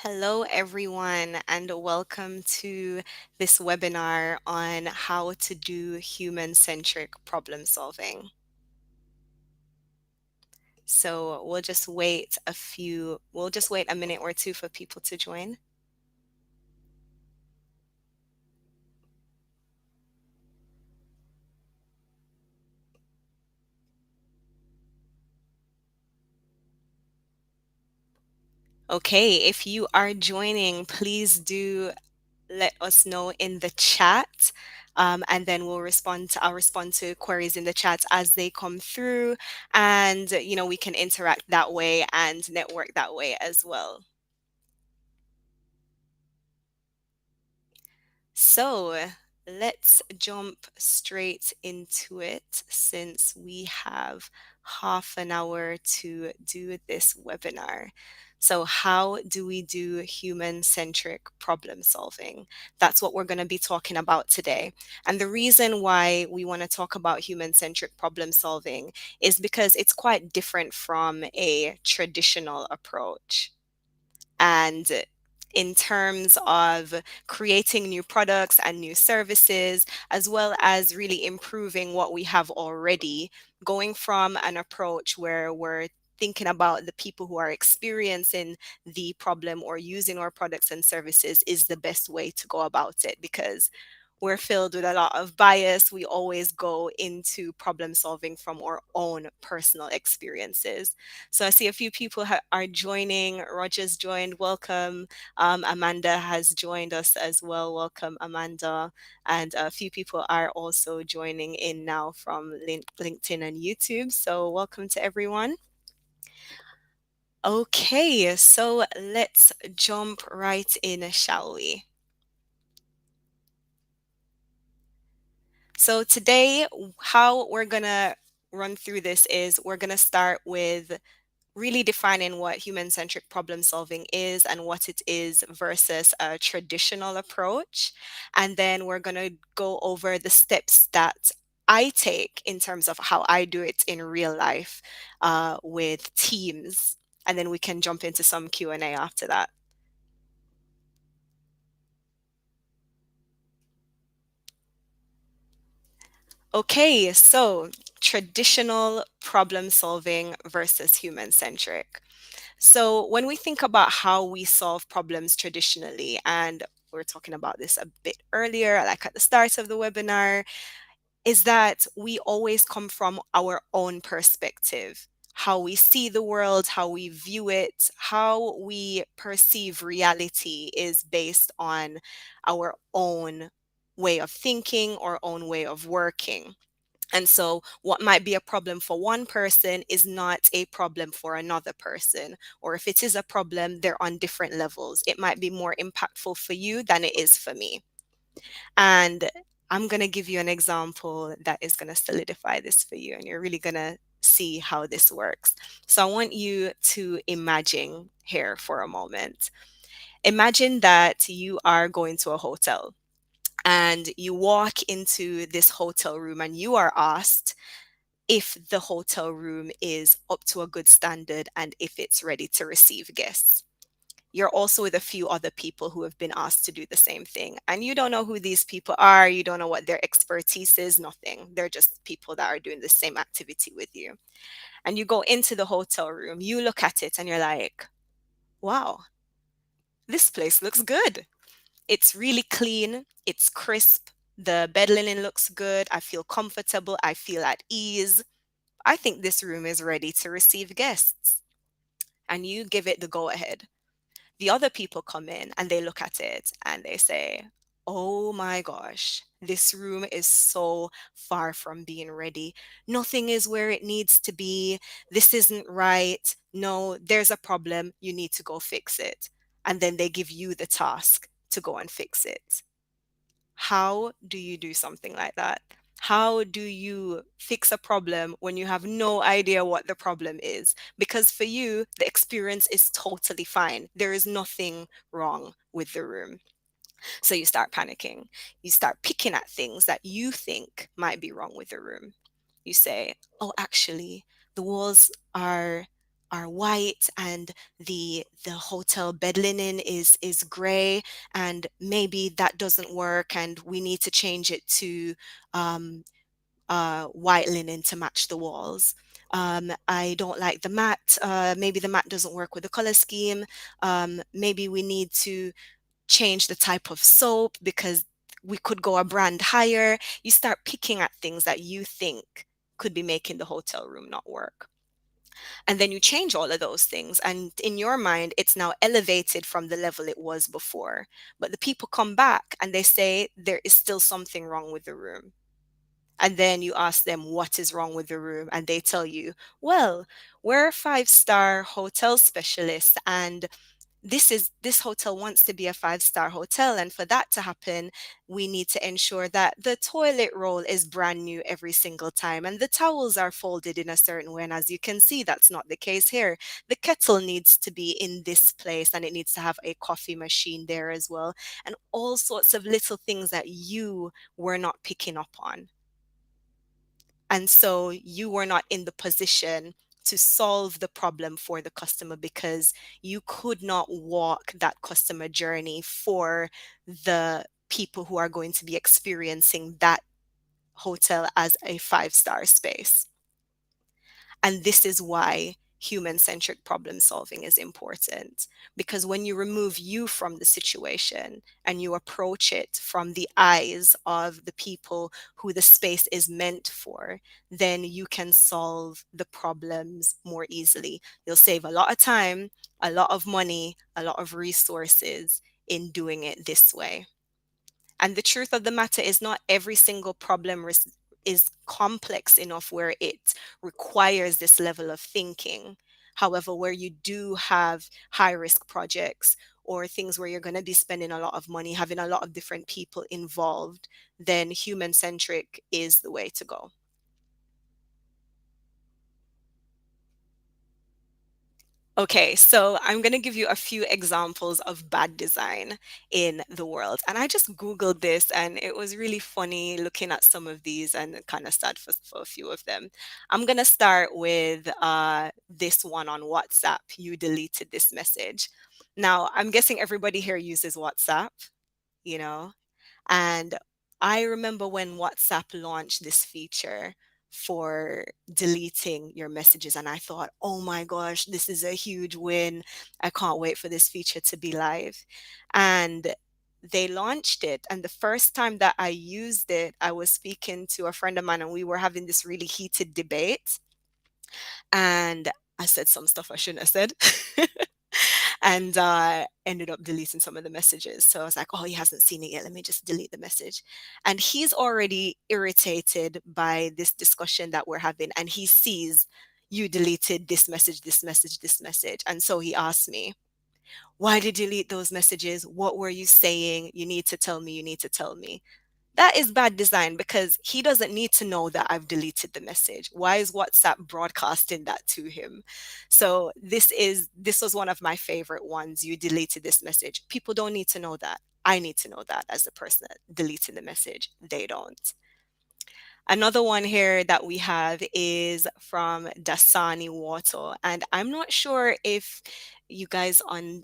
Hello, everyone, and welcome to this webinar on how to do human-centric problem solving. So we'll just wait a minute or two for people to join. Okay, if you are joining, please do let us know in the chat. And then I'll respond to queries in the chat as they come through. And, we can interact that way and network that way as well. So let's jump straight into it since we have half an hour to do this webinar. So how do we do human-centric problem solving? That's what we're going to be talking about today. And the reason why we want to talk about human-centric problem solving is because it's quite different from a traditional approach. And in terms of creating new products and new services, as well as really improving what we have already, going from an approach where we're thinking about the people who are experiencing the problem or using our products and services is the best way to go about it because we're filled with a lot of bias. We always go into problem solving from our own personal experiences. So I see a few people are joining. Roger's joined. Welcome. Amanda has joined us as well. Welcome, Amanda. And a few people are also joining in now from LinkedIn and YouTube. So welcome to everyone. Okay, so let's jump right in, shall we? So today, how we're gonna run through this is we're gonna start with really defining what human-centric problem solving is and what it is versus a traditional approach. And then we're going to go over the steps that I take in terms of how I do it in real life with teams. And then we can jump into some Q&A after that. Okay, so traditional problem solving versus human-centric. So, when we think about how we solve problems traditionally, and we are talking about this a bit earlier, like at the start of the webinar, is that we always come from our own perspective. How we see the world, how we view it, how we perceive reality is based on our own way of thinking, our own way of working. And so, what might be a problem for one person is not a problem for another person. Or if it is a problem, they're on different levels. It might be more impactful for you than it is for me. And I'm going to give you an example that is going to solidify this for you. And you're really going to see how this works. So, I want you to imagine here for a moment. Imagine that you are going to a hotel and you walk into this hotel room and you are asked if the hotel room is up to a good standard and if it's ready to receive guests. You're also with a few other people who have been asked to do the same thing. And you don't know who these people are. You don't know what their expertise is, nothing. They're just people that are doing the same activity with you. And you go into the hotel room, you look at it, and you're like, wow, this place looks good. It's really clean, it's crisp, the bed linen looks good, I feel comfortable, I feel at ease. I think this room is ready to receive guests. And you give it the go ahead. The other people come in and they look at it and they say, oh my gosh, this room is so far from being ready. Nothing is where it needs to be. This isn't right. No, there's a problem. You need to go fix it. And then they give you the task to go and fix it. How do you do something like that? How do you fix a problem when you have no idea what the problem is? Because for you, the experience is totally fine. There is nothing wrong with the room. So you start panicking. You start picking at things that you think might be wrong with the room. You say, oh, actually, the walls are are white, and the hotel bed linen is gray, and maybe that doesn't work, and we need to change it to um, white linen to match the walls. I don't like the mat. Maybe the mat doesn't work with the color scheme. Maybe we need to change the type of soap because we could go a brand higher. You start picking at things that you think could be making the hotel room not work. And then you change all of those things. And in your mind, it's now elevated from the level it was before. But the people come back and they say there is still something wrong with the room. And then you ask them what is wrong with the room, and they tell you, well, we're a five-star hotel specialist, and this hotel wants to be a five-star hotel, and for that to happen, we need to ensure that the toilet roll is brand new every single time, and the towels are folded in a certain way. And as you can see, that's not the case here. The kettle needs to be in this place, and it needs to have a coffee machine there as well, and all sorts of little things that you were not picking up on. And so you were not in the position to solve the problem for the customer because you could not walk that customer journey for the people who are going to be experiencing that hotel as a five-star space. And this is why human-centric problem solving is important. Because when you remove you from the situation and you approach it from the eyes of the people who the space is meant for, then you can solve the problems more easily. You'll save a lot of time, a lot of money, a lot of resources in doing it this way. And the truth of the matter is, not every single problem is complex enough where it requires this level of thinking. However, where you do have high risk projects or things where you're going to be spending a lot of money, having a lot of different people involved, then human centric is the way to go. Okay, so I'm going to give you a few examples of bad design in the world. And I just Googled this, and it was really funny looking at some of these and kind of sad for a few of them. I'm going to start with this one on WhatsApp. You deleted this message. Now, I'm guessing everybody here uses WhatsApp, you know? And I remember when WhatsApp launched this feature for deleting your messages, and I thought, oh my gosh, this is a huge win. I can't wait for this feature to be live. And they launched it. And the first time that I used it, I was speaking to a friend of mine, and we were having this really heated debate. And I said some stuff I shouldn't have said. And ended up deleting some of the messages. So I was like, oh, he hasn't seen it yet. Let me just delete the message. And he's already irritated by this discussion that we're having. And he sees you deleted this message, this message, this message. And so he asked me, why did you delete those messages? What were you saying? You need to tell me. You need to tell me. That is bad design because he doesn't need to know that I've deleted the message. Why is WhatsApp broadcasting that to him? So this was one of my favorite ones. You deleted this message. People don't need to know that. I need to know that as the person that deleted the message. They don't. Another one here that we have is from Dasani Water, and I'm not sure if you guys on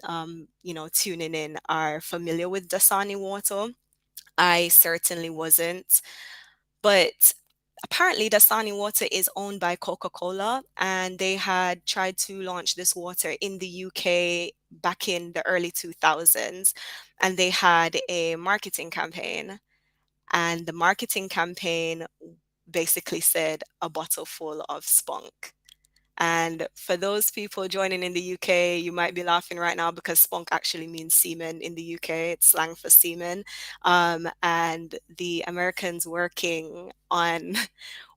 tuning in are familiar with Dasani Water. I certainly wasn't. But apparently, Dasani water is owned by Coca-Cola, and they had tried to launch this water in the UK back in the early 2000s. And they had a marketing campaign. And the marketing campaign basically said a bottle full of spunk. And for those people joining in the UK, you might be laughing right now because spunk actually means semen in the UK. It's slang for semen. And the Americans working on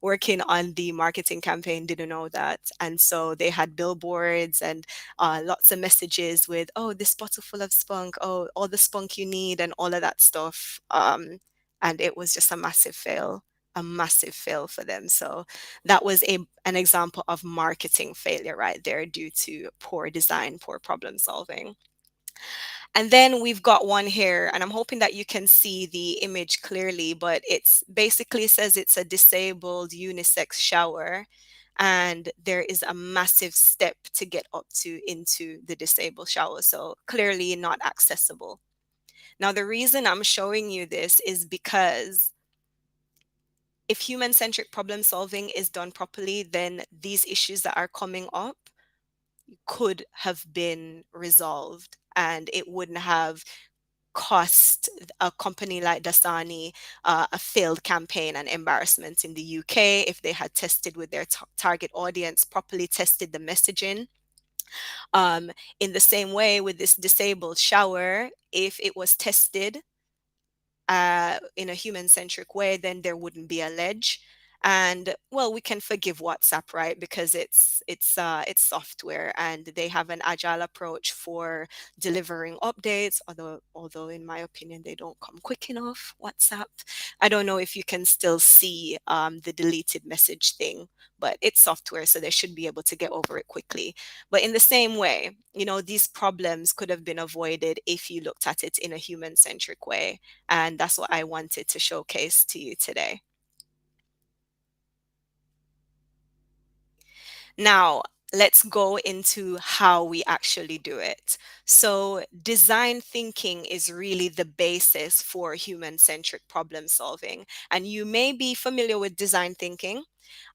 the marketing campaign didn't know that. And so they had billboards and lots of messages with, oh, this bottle full of spunk, oh, all the spunk you need, and all of that stuff. And it was just a massive fail for them. So that was an example of marketing failure right there due to poor design, poor problem solving. And then we've got one here, and I'm hoping that you can see the image clearly, but it's basically says it's a disabled unisex shower. and there is a massive step to get up to into the disabled shower. So clearly not accessible. Now, the reason I'm showing you this is because if human centric problem solving is done properly, then these issues that are coming up could have been resolved and it wouldn't have cost a company like Dasani a failed campaign and embarrassment in the UK if they had tested with their target audience, properly tested the messaging. In the same way with this disabled shower, if it was tested in a human-centric way, then there wouldn't be a ledge. And well, we can forgive WhatsApp, right? Because it's software, and they have an agile approach for delivering updates. Although in my opinion, they don't come quick enough. WhatsApp. I don't know if you can still see the deleted message thing, but it's software, so they should be able to get over it quickly. But in the same way, these problems could have been avoided if you looked at it in a human-centric way. And that's what I wanted to showcase to you today. Now, let's go into how we actually do it. So, design thinking is really the basis for human centric problem solving. And you may be familiar with design thinking.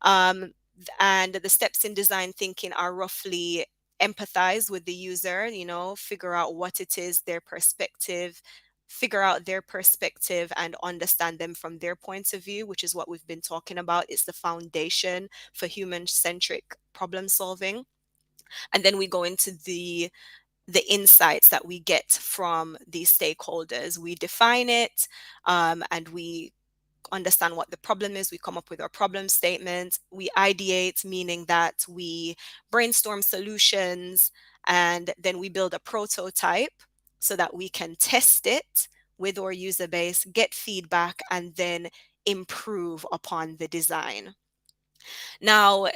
Um, and the steps in design thinking are roughly empathize with the user, figure out what it is, figure out their perspective and understand them from their points of view, which is what we've been talking about. It's the foundation for human centric problem solving. And then we go into the insights that we get from these stakeholders. We define it, and we understand what the problem is. We come up with our problem statement. We ideate, meaning that we brainstorm solutions, and then we build a prototype so that we can test it with our user base, get feedback, and then improve upon the design. Now,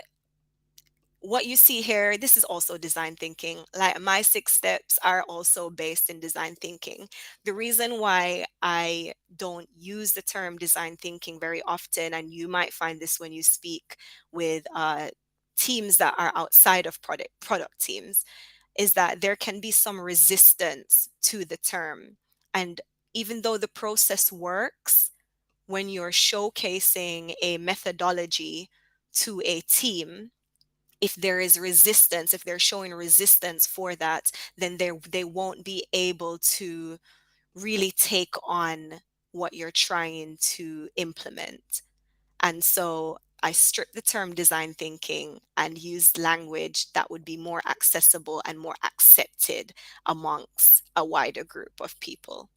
what you see here, this is also design thinking. Like my 6 steps are also based in design thinking. The reason why I don't use the term design thinking very often, and you might find this when you speak with teams that are outside of product teams, is that there can be some resistance to the term. And even though the process works, when you're showcasing a methodology to a team, if there is resistance, if they're showing resistance for that, then they won't be able to really take on what you're trying to implement. And so I stripped the term design thinking and used language that would be more accessible and more accepted amongst a wider group of people.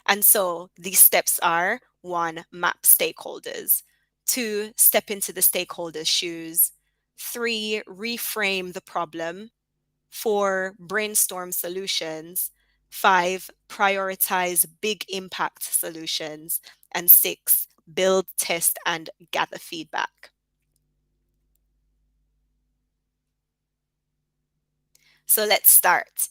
And so these steps are: 1, map stakeholders; 2, step into the stakeholders' shoes; 3, reframe the problem; 4, brainstorm solutions; 5, prioritize big impact solutions; and 6, build, test, and gather feedback. So let's start.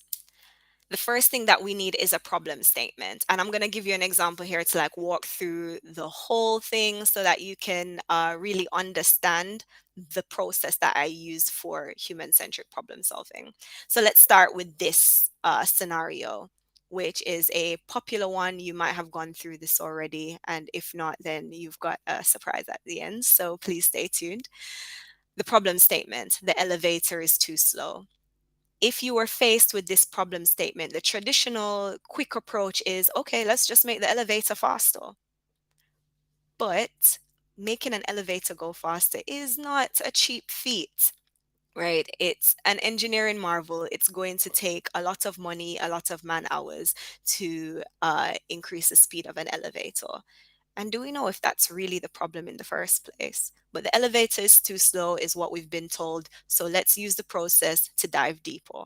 The first thing that we need is a problem statement. And I'm going to give you an example here to like walk through the whole thing so that you can really understand the process that I use for human-centric problem solving. So let's start with this scenario, which is a popular one. You might have gone through this already, and if not, then you've got a surprise at the end. So please stay tuned. The problem statement: the elevator is too slow. If you were faced with this problem statement, the traditional quick approach is, okay, let's just make the elevator faster. But making an elevator go faster is not a cheap feat, right? It's an engineering marvel. It's going to take a lot of money, a lot of man hours to increase the speed of an elevator. And do we know if that's really the problem in the first place? But the elevator is too slow, is what we've been told. So let's use the process to dive deeper.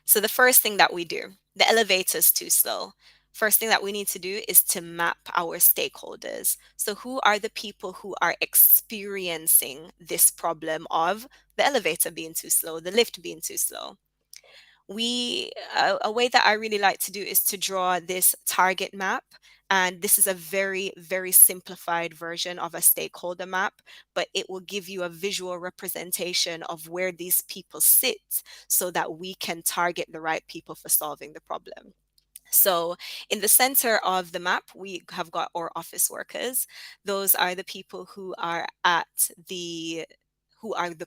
So the first thing that we do, the elevator is too slow. First thing that we need to do is to map our stakeholders. So who are the people who are experiencing this problem of the elevator being too slow, the lift being too slow? A way that I really like to do is to draw this target map. And this is a very, very simplified version of a stakeholder map, but it will give you a visual representation of where these people sit so that we can target the right people for solving the problem. So in the center of the map, we have got our office workers. Those are the people who are the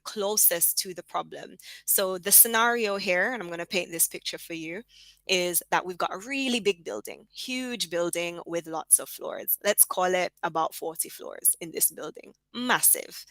closest to the problem. So the scenario here, and I'm going to paint this picture for you, is that we've got a really big building, huge building with lots of floors. Let's call it about 40 floors in this building, massive.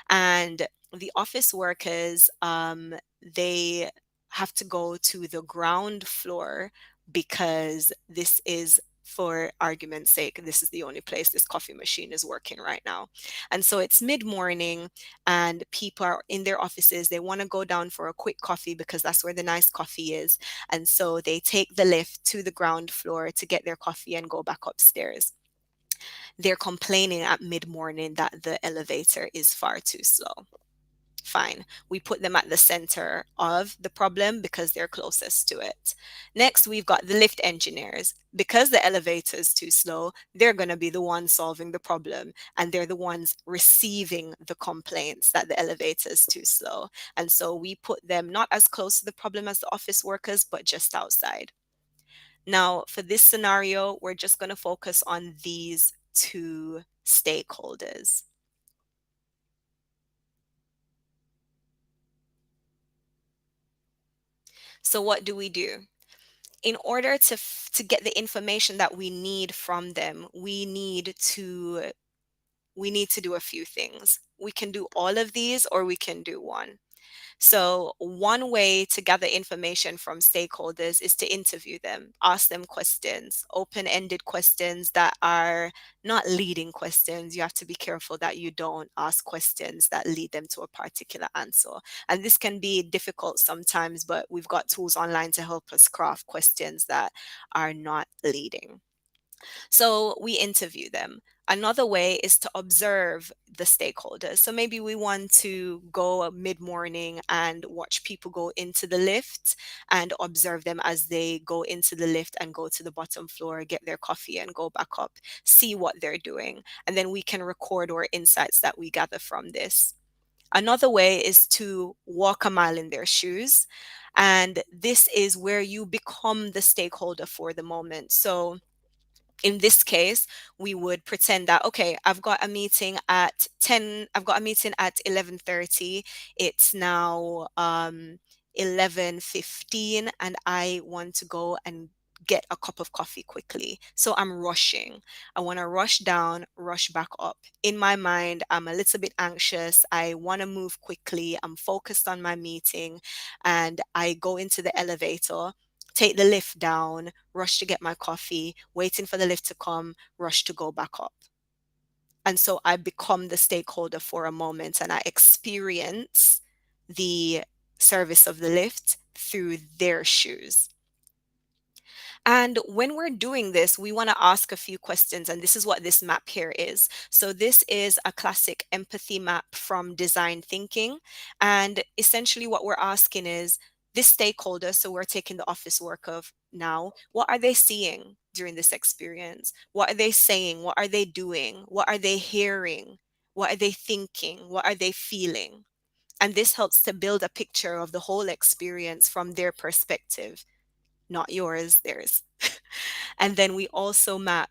And the office workers, they have to go to the ground floor because this is, for argument's sake, this is the only place this coffee machine is working right now. And so it's mid-morning and people are in their offices. They want to go down for a quick coffee because that's where the nice coffee is. And so they take the lift to the ground floor to get their coffee and go back upstairs. They're complaining at mid-morning that the elevator is far too slow. Fine. We put them at the center of the problem because they're closest to it. Next, we've got the lift engineers. Because the elevator is too slow, they're going to be the ones solving the problem, and they're the ones receiving the complaints that the elevator is too slow. And so we put them not as close to the problem as the office workers, but just outside. Now, for this scenario, we're just going to focus on these two stakeholders. So what do we do? In order to get the information that we need from them, we need to do a few things. We can do all of these or we can do one. So one way to gather information from stakeholders is to interview them, ask them questions, open-ended questions that are not leading questions. You have to be careful that you don't ask questions that lead them to a particular answer. And this can be difficult sometimes, but we've got tools online to help us craft questions that are not leading. So we interview them. Another way is to observe the stakeholders. So maybe we want to go mid morning and watch people go into the lift and observe them as they go into the lift and go to the bottom floor, get their coffee and go back up, see what they're doing. And then we can record our insights that we gather from this. Another way is to walk a mile in their shoes. And this is where you become the stakeholder for the moment. So in this case, we would pretend that, okay, I've got a meeting at 11:30. It's now 11:15 and I want to go and get a cup of coffee quickly. So I'm rushing. I want to rush down, rush back up. In my mind, I'm a little bit anxious. I want to move quickly. I'm focused on my meeting and I go into the elevator, take the lift down, rush to get my coffee, waiting for the lift to come, rush to go back up. And so I become the stakeholder for a moment and I experience the service of the lift through their shoes. And when we're doing this, we want to ask a few questions, and this is what this map here is. So this is a classic empathy map from design thinking. And essentially what we're asking is this stakeholder, so we're taking the office work of now, what are they seeing during this experience? What are they saying? What are they doing? What are they hearing? What are they thinking? What are they feeling? And this helps to build a picture of the whole experience from their perspective, not yours, theirs. And then we also map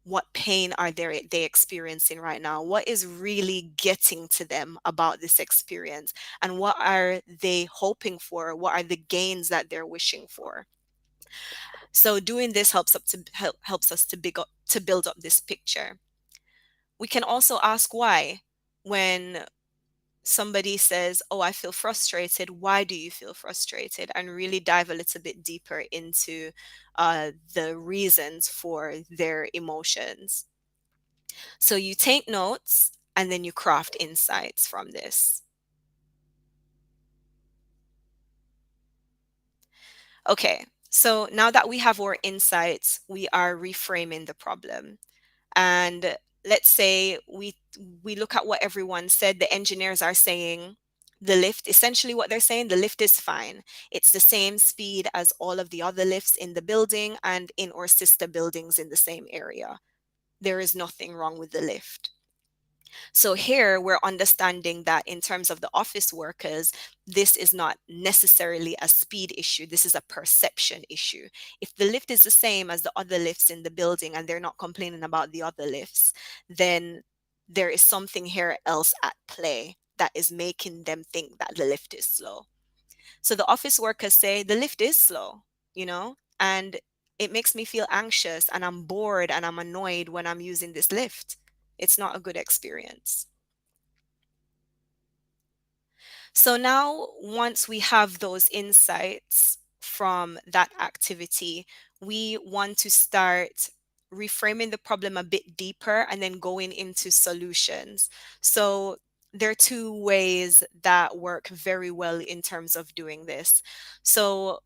what pain are they experiencing right now? What is really getting to them about this experience? And what are they hoping for? What are the gains that they're wishing for? So doing this helps us to build up this picture. We can also ask why. When somebody says, "Oh, I feel frustrated. Why do you feel frustrated?" And really dive a little bit deeper into the reasons for their emotions. So you take notes and then you craft insights from this. Okay, so now that we have our insights, we are reframing the problem. And let's say we look at what everyone said. The engineers are saying, The lift, essentially what they're saying, the lift is fine. It's the same speed as all of the other lifts in the building and in our sister buildings in the same area. There is nothing wrong with the lift. So here we're understanding that in terms of the office workers, this is not necessarily a speed issue. This is a perception issue. If the lift is the same as the other lifts in the building and they're not complaining about the other lifts, then there is something here else at play that is making them think that the lift is slow. So the office workers say the lift is slow, and it makes me feel anxious and I'm bored and I'm annoyed when I'm using this lift. It's not a good experience. So now, once we have those insights from that activity, we want to start reframing the problem a bit deeper and then going into solutions. So there are two ways that work very well in terms of doing this. So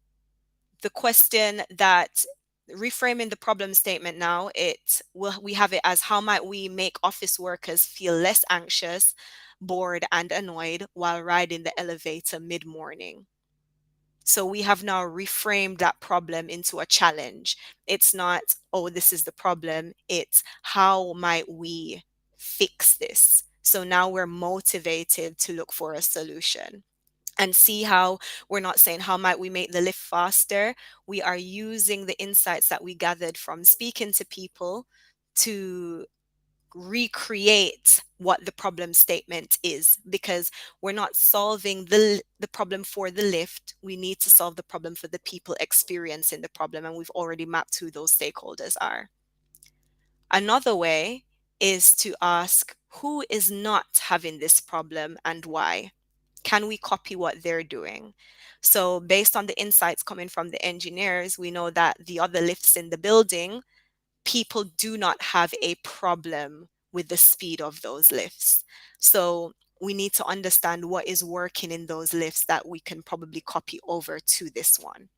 the question that reframing the problem statement now, we have it as how might we make office workers feel less anxious, bored and annoyed while riding the elevator mid-morning. So we have now reframed that problem into a challenge. It's not, oh, this is the problem. It's how might we fix this? So now we're motivated to look for a solution and see how we're not saying how might we make the lift faster. We are using the insights that we gathered from speaking to people to recreate what the problem statement is, because we're not solving the problem for the lift. We need to solve the problem for the people experiencing the problem, and we've already mapped who those stakeholders are. Another way is to ask who is not having this problem and why. Can we copy what they're doing? So based on the insights coming from the engineers, we know that the other lifts in the building, people do not have a problem with the speed of those lifts. So we need to understand what is working in those lifts that we can probably copy over to this one.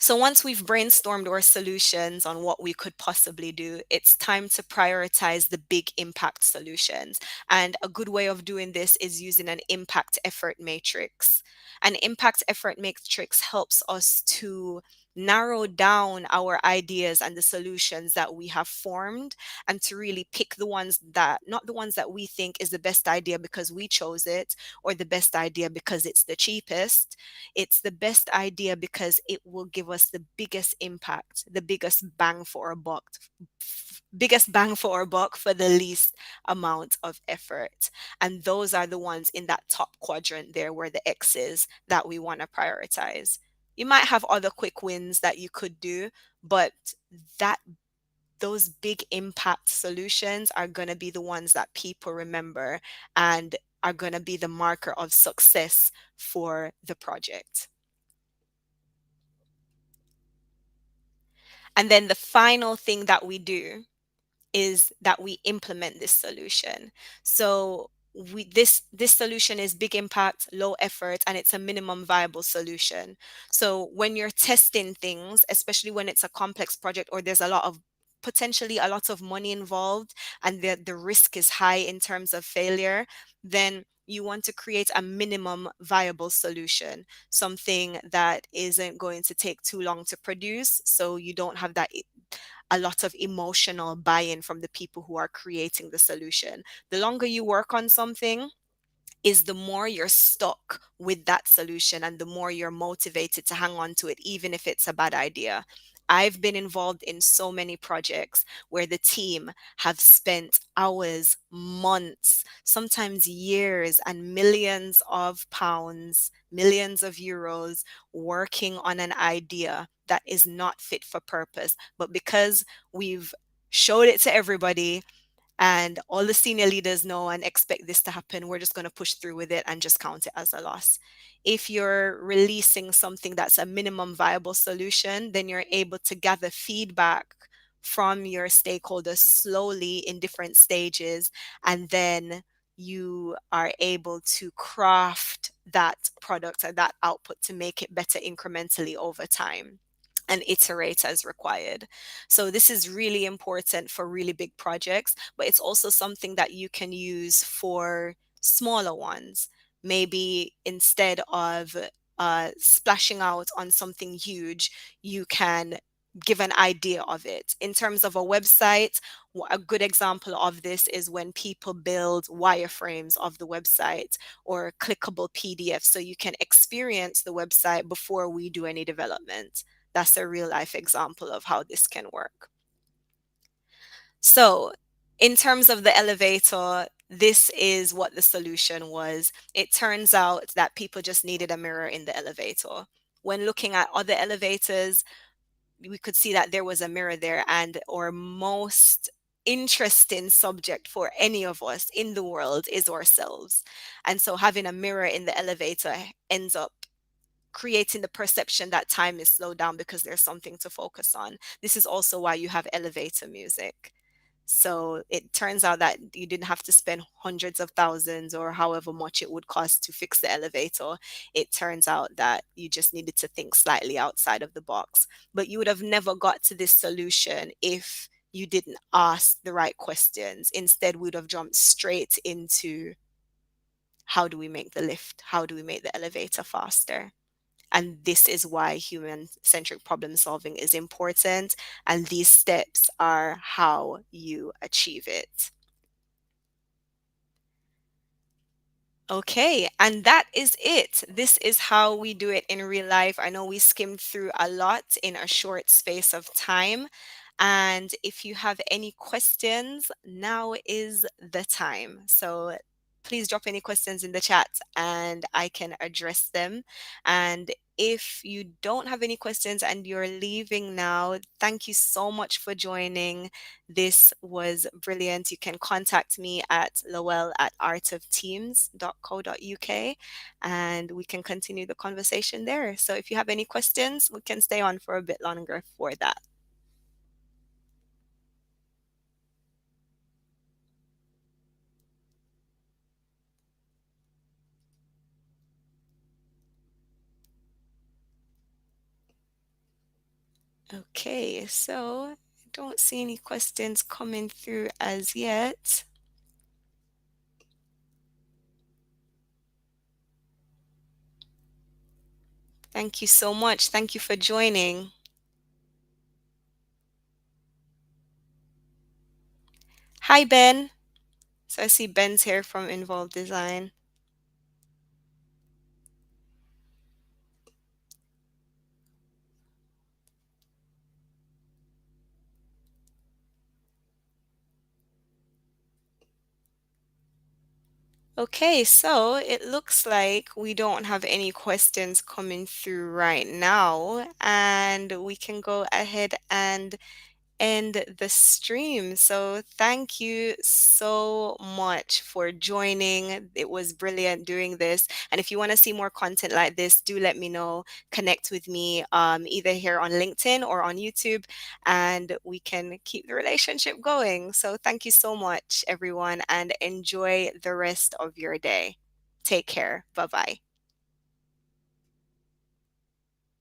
So once we've brainstormed our solutions on what we could possibly do, it's time to prioritize the big impact solutions. And a good way of doing this is using an impact effort matrix. An impact effort matrix helps us to narrow down our ideas and the solutions that we have formed, and to really pick the ones that, not the ones that we think is the best idea because we chose it, or the best idea because it's the cheapest. It's the best idea because it will give us the biggest impact, the biggest bang for our buck for the least amount of effort. And those are the ones in that top quadrant there, where the X's that we want to prioritize. You might have other quick wins that you could do, but that those big impact solutions are going to be the ones that people remember and are going to be the marker of success for the project. And then the final thing that we do is that we implement this solution. So this solution is big impact, low effort, and it's a minimum viable solution. So when you're testing things, especially when it's a complex project or there's potentially a lot of money involved, and the risk is high in terms of failure, then you want to create a minimum viable solution, something that isn't going to take too long to produce, so you don't have that a lot of emotional buy-in from the people who are creating the solution. The longer you work on something, is the more you're stuck with that solution and the more you're motivated to hang on to it, even if it's a bad idea. I've been involved in so many projects where the team have spent hours, months, sometimes years, and millions of pounds, millions of euros working on an idea that is not fit for purpose. But because we've showed it to everybody, and all the senior leaders know and expect this to happen, we're just going to push through with it and just count it as a loss. If you're releasing something that's a minimum viable solution, then you're able to gather feedback from your stakeholders slowly in different stages, and then you are able to craft that product or that output to make it better incrementally over time. and iterate as required. So this is really important for really big projects, but it's also something that you can use for smaller ones. Maybe instead of splashing out on something huge, you can give an idea of it. In terms of a website, a good example of this is when people build wireframes of the website or clickable PDFs, so you can experience the website before we do any development. That's a real life example of how this can work. So, in terms of the elevator, this is what the solution was. It turns out that people just needed a mirror in the elevator. When looking at other elevators, we could see that there was a mirror there, and our most interesting subject for any of us in the world is ourselves. And so having a mirror in the elevator ends up creating the perception that time is slowed down because there's something to focus on. This is also why you have elevator music. So it turns out that you didn't have to spend hundreds of thousands or however much it would cost to fix the elevator. It turns out that you just needed to think slightly outside of the box. But you would have never got to this solution if you didn't ask the right questions. Instead, we would have jumped straight into how do we make the lift? How do we make the elevator faster? And this is why human centric problem solving is important. And these steps are how you achieve it. Okay, and that is it. This is how we do it in real life. I know we skimmed through a lot in a short space of time. And if you have any questions, now is the time. So please drop any questions in the chat and I can address them. And if you don't have any questions and you're leaving now, thank you so much for joining. This was brilliant. You can contact me at lowell@artofteams.co.uk and we can continue the conversation there. So if you have any questions, we can stay on for a bit longer for that. Okay, so I don't see any questions coming through as yet. Thank you so much. Thank you for joining. Hi, Ben. So I see Ben's here from Involved Design. Okay, so it looks like we don't have any questions coming through right now, and we can go ahead and end the stream. So thank you so much for joining. It was brilliant doing this. And if you want to see more content like this, do let me know. Connect with me either here on LinkedIn or on YouTube, and we can keep the relationship going. So thank you so much, everyone, and enjoy the rest of your day. Take care. Bye bye.